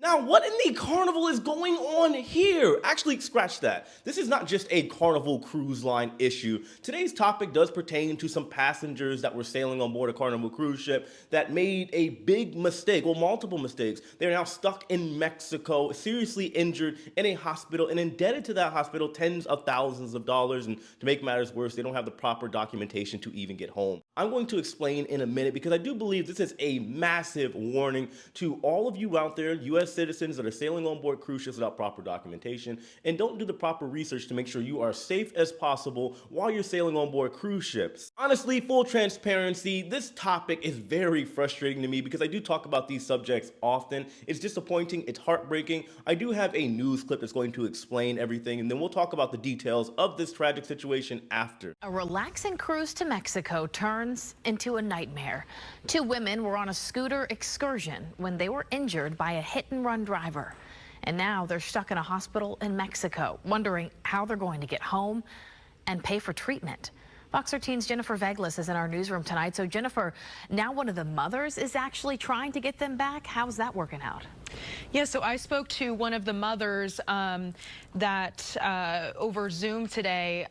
Now, what in the Carnival is going on here? Actually, scratch that. This is not just a Carnival cruise line issue. Today's topic does pertain to some passengers that were sailing on board a Carnival cruise ship that made a big mistake, well, multiple mistakes. They're now stuck in Mexico, seriously injured in a hospital, and indebted to that hospital tens of thousands of dollars. And to make matters worse, they don't have the proper documentation to even get home. I'm going to explain in a minute because I do believe this is a massive warning to all of you out there, U.S. citizens that are sailing on board cruise ships without proper documentation and don't do the proper research to make sure you are safe as possible while you're sailing on board cruise ships. Honestly, full transparency, this topic is very frustrating to me because I do talk about these subjects often. It's disappointing, it's heartbreaking. I do have a news clip that's going to explain everything, and then we'll talk about the details of this tragic situation after. A relaxing cruise to Mexico turns into a nightmare. Two women were on a scooter excursion when they were injured by a hit-and-run driver. And now they're stuck in a hospital in Mexico, wondering how they're going to get home and pay for treatment. Fox 13's Jennifer Veglas is in our newsroom tonight. So Jennifer, now one of the mothers is actually trying to get them back. How's that working out? Yeah, so I spoke to one of the mothers over Zoom today,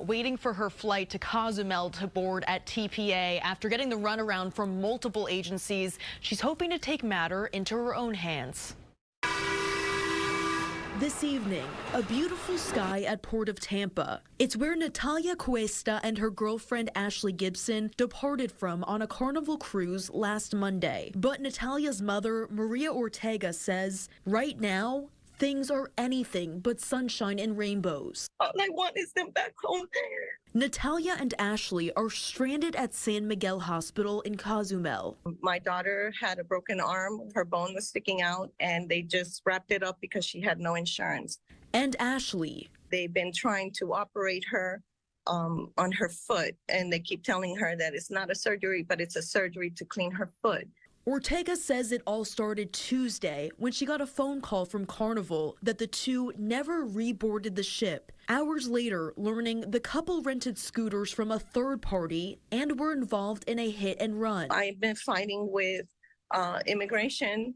waiting for her flight to Cozumel to board at TPA after getting the runaround from multiple agencies. She's hoping to take matter into her own hands. This evening, a beautiful sky at Port of Tampa. It's where Natalia Cuesta and her girlfriend Ashley Gibson departed from on a Carnival cruise last Monday. But Natalia's mother, Maria Ortega, says right now, things are anything but sunshine and rainbows. All I want is them back home. Natalia and Ashley are stranded at San Miguel Hospital in Cozumel. My daughter had a broken arm. Her bone was sticking out, and they just wrapped it up because she had no insurance. And Ashley. They've been trying to operate her on her foot, and they keep telling her that it's not a surgery, but it's a surgery to clean her foot. Ortega says it all started Tuesday when she got a phone call from Carnival that the two never reboarded the ship. Hours later, learning the couple rented scooters from a third party and were involved in a hit and run. I've been fighting with immigration,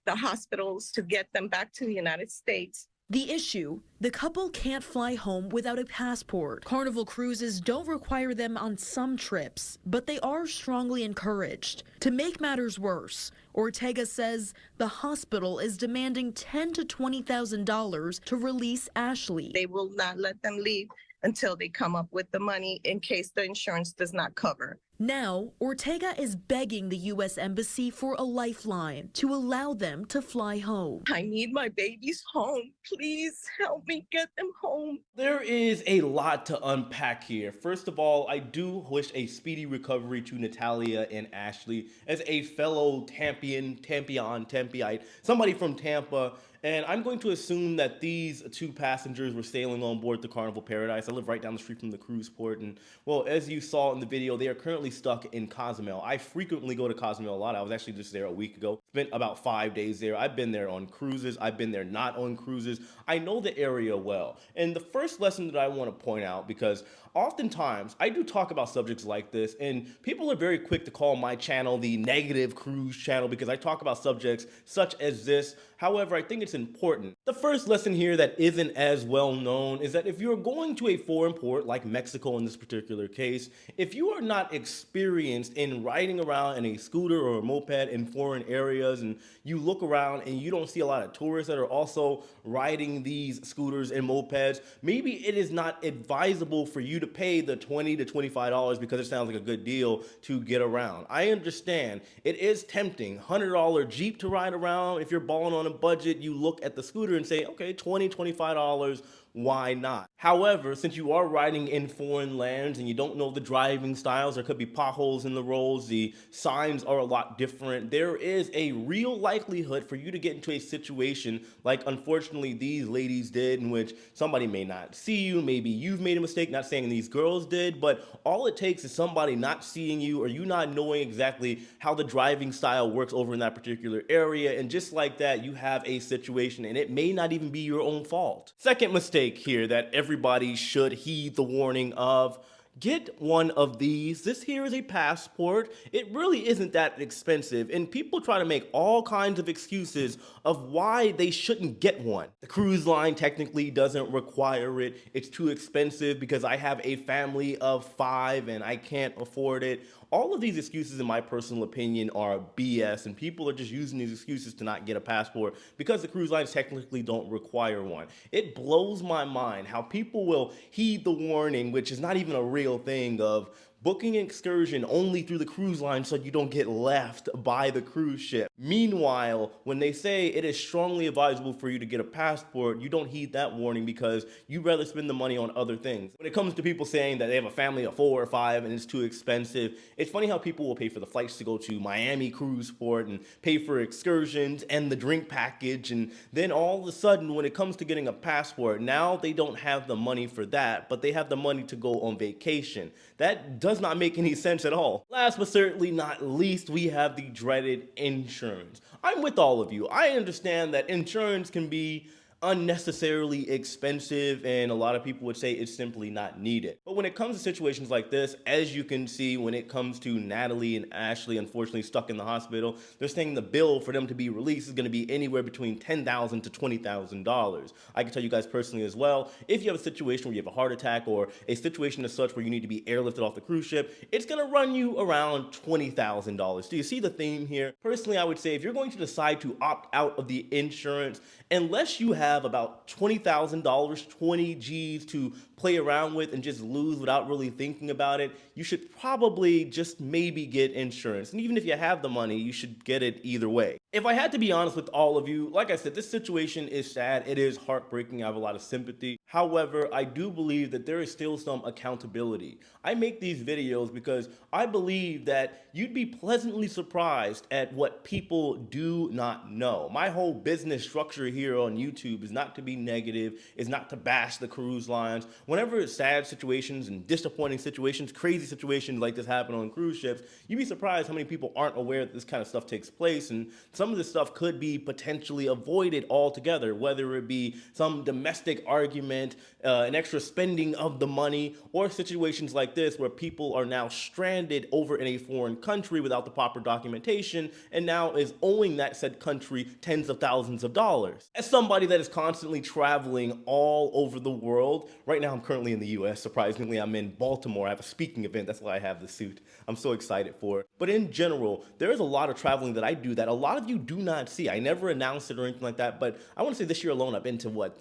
the hospitals, to get them back to the United States. The issue, the couple can't fly home without a passport. Carnival cruises don't require them on some trips, but they are strongly encouraged. To make matters worse, Ortega says the hospital is demanding $10,000 to $20,000 to release Ashley. They will not let them leave until they come up with the money in case the insurance does not cover. Now, Ortega is begging the U.S. Embassy for a lifeline to allow them to fly home. I need my babies home. Please help me get them home. There is a lot to unpack here. First of all, I do wish a speedy recovery to Natalia and Ashley as a fellow Tempeite, somebody from Tampa. And I'm going to assume that these two passengers were sailing on board the Carnival Paradise. I live right down the street from the cruise port. And, well, as you saw in the video, they are currently stuck in Cozumel. I frequently go to Cozumel a lot. I was actually just there a week ago. Spent about 5 days there. I've been there on cruises. I've been there not on cruises. I know the area well. And the first lesson that I want to point out, because oftentimes I do talk about subjects like this, and people are very quick to call my channel the negative cruise channel because I talk about subjects such as this. However, I think it's important. The first lesson here that isn't as well known is that if you're going to a foreign port like Mexico in this particular case, if you are not experienced in riding around in a scooter or a moped in foreign areas, and you look around and you don't see a lot of tourists that are also riding these scooters and mopeds, maybe it is not advisable for you to pay the $20 to $25 because it sounds like a good deal to get around. I understand it is tempting, $100 Jeep to ride around. If you're balling on a budget, you look at the scooter and say, okay, $20, $25, why not? However, since you are riding in foreign lands and you don't know the driving styles, there could be potholes in the roads, the signs are a lot different, there is a real likelihood for you to get into a situation like unfortunately these ladies did, in which somebody may not see you, maybe you've made a mistake, not saying these girls did, but all it takes is somebody not seeing you or you not knowing exactly how the driving style works over in that particular area, and just like that, you have a situation and it may not even be your own fault. Second mistake here that everybody should heed the warning of: Get one of these. This here is a passport. It really isn't that expensive, and people try to make all kinds of excuses of why they shouldn't get one. The cruise line technically doesn't require it. It's too expensive because I have a family of 5 and I can't afford it. All of these excuses, in my personal opinion, are BS, and people are just using these excuses to not get a passport because the cruise lines technically don't require one. It blows my mind how people will heed the warning, which is not even a real thing, of booking an excursion only through the cruise line so you don't get left by the cruise ship. Meanwhile, when they say it is strongly advisable for you to get a passport, you don't heed that warning because you'd rather spend the money on other things. When it comes to people saying that they have a family of 4 or 5 and it's too expensive, it's funny how people will pay for the flights to go to Miami cruise port and pay for excursions and the drink package, and then all of a sudden when it comes to getting a passport, now they don't have the money for that, but they have the money to go on vacation. That does not make any sense at all. Last but certainly not least, we have the dreaded insurance. I'm with all of you. I understand that insurance can be unnecessarily expensive, and a lot of people would say it's simply not needed. But when it comes to situations like this, as you can see, when it comes to Natalie and Ashley unfortunately stuck in the hospital, they're saying the bill for them to be released is going to be anywhere between $10,000 to $20,000. I can tell you guys personally as well, if you have a situation where you have a heart attack or a situation as such where you need to be airlifted off the cruise ship, it's going to run you around $20,000. Do you see the theme here? Personally, I would say if you're going to decide to opt out of the insurance, unless you have about $20,000, 20 G's to play around with and just lose without really thinking about it, you should probably just maybe get insurance. And even if you have the money, you should get it either way. If I had to be honest with all of you, like I said, this situation is sad. It is heartbreaking. I have a lot of sympathy. However, I do believe that there is still some accountability. I make these videos because I believe that you'd be pleasantly surprised at what people do not know. My whole business structure here on YouTube is not to be negative, is not to bash the cruise lines. Whenever sad situations and disappointing situations, crazy situations like this happen on cruise ships, you'd be surprised how many people aren't aware that this kind of stuff takes place, and some of this stuff could be potentially avoided altogether, whether it be some domestic argument, an extra spending of the money, or situations like this where people are now stranded over in a foreign country without the proper documentation and now is owing that said country tens of thousands of dollars. As somebody that is constantly traveling all over the world, right now I'm currently in the US, surprisingly I'm in Baltimore. I have a speaking event, that's why I have the suit. I'm so excited for it. But in general, there is a lot of traveling that I do that a lot of you do not see. I never announce it or anything like that, but I want to say this year alone I've been to what,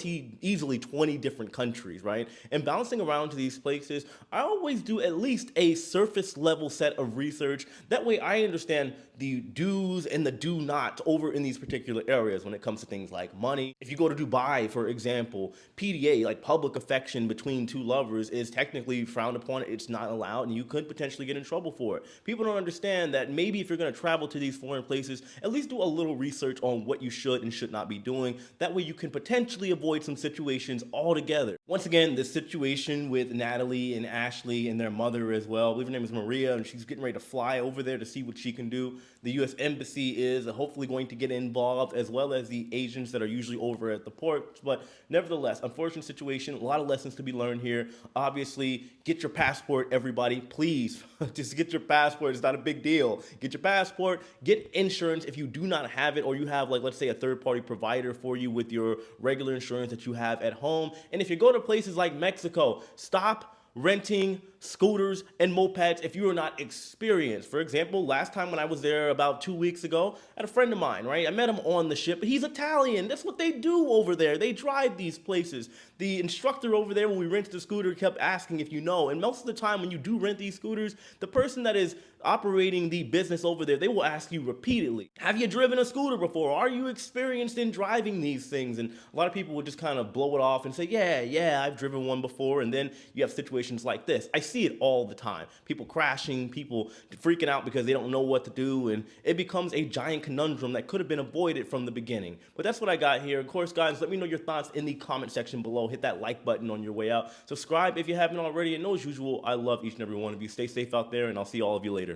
easily 20 different countries, right? And bouncing around to these places, I always do at least a surface level set of research. That way I understand the do's and the do not over in these particular areas when it comes to things like money. If you go to Dubai, for example, PDA, like public affection between two lovers, is technically frowned upon. It's not allowed, and you could potentially get in trouble for it. People don't understand that maybe if you're going to travel to these foreign places, at least do a little research on what you should and should not be doing. That way you can potentially avoid some situations altogether. Once again, the situation with Natalie and Ashley and their mother as well, I believe her name is Maria, and she's getting ready to fly over there to see what she can do. The U.S. Embassy is hopefully going to get involved, as well as the agents that are usually over at the port. But nevertheless, unfortunate situation, a lot of lessons to be learned here. Obviously, get your passport, everybody. Please, just get your passport. It's not a big deal. Get your passport, get insurance if you do not have it, or you have, like, let's say a third-party provider for you with your regular insurance that you have at home. And if you go to places like Mexico, stop renting scooters and mopeds if you are not experienced. For example, last time when I was there about 2 weeks ago, I had a friend of mine, right? I met him on the ship, but he's Italian. That's what they do over there. They drive these places. The instructor over there, when we rented the scooter, kept asking if you know. And most of the time when you do rent these scooters, the person that is operating the business over there, they will ask you repeatedly, have you driven a scooter before? Are you experienced in driving these things? And a lot of people would just kind of blow it off and say, yeah, I've driven one before. And then you have situations like this. I see it all the time. People crashing, people freaking out because they don't know what to do. And it becomes a giant conundrum that could have been avoided from the beginning. But that's what I got here. Of course, guys, let me know your thoughts in the comment section below. Hit that like button on your way out. Subscribe if you haven't already. And as usual, I love each and every one of you. Stay safe out there, and I'll see all of you later.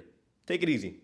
Take it easy.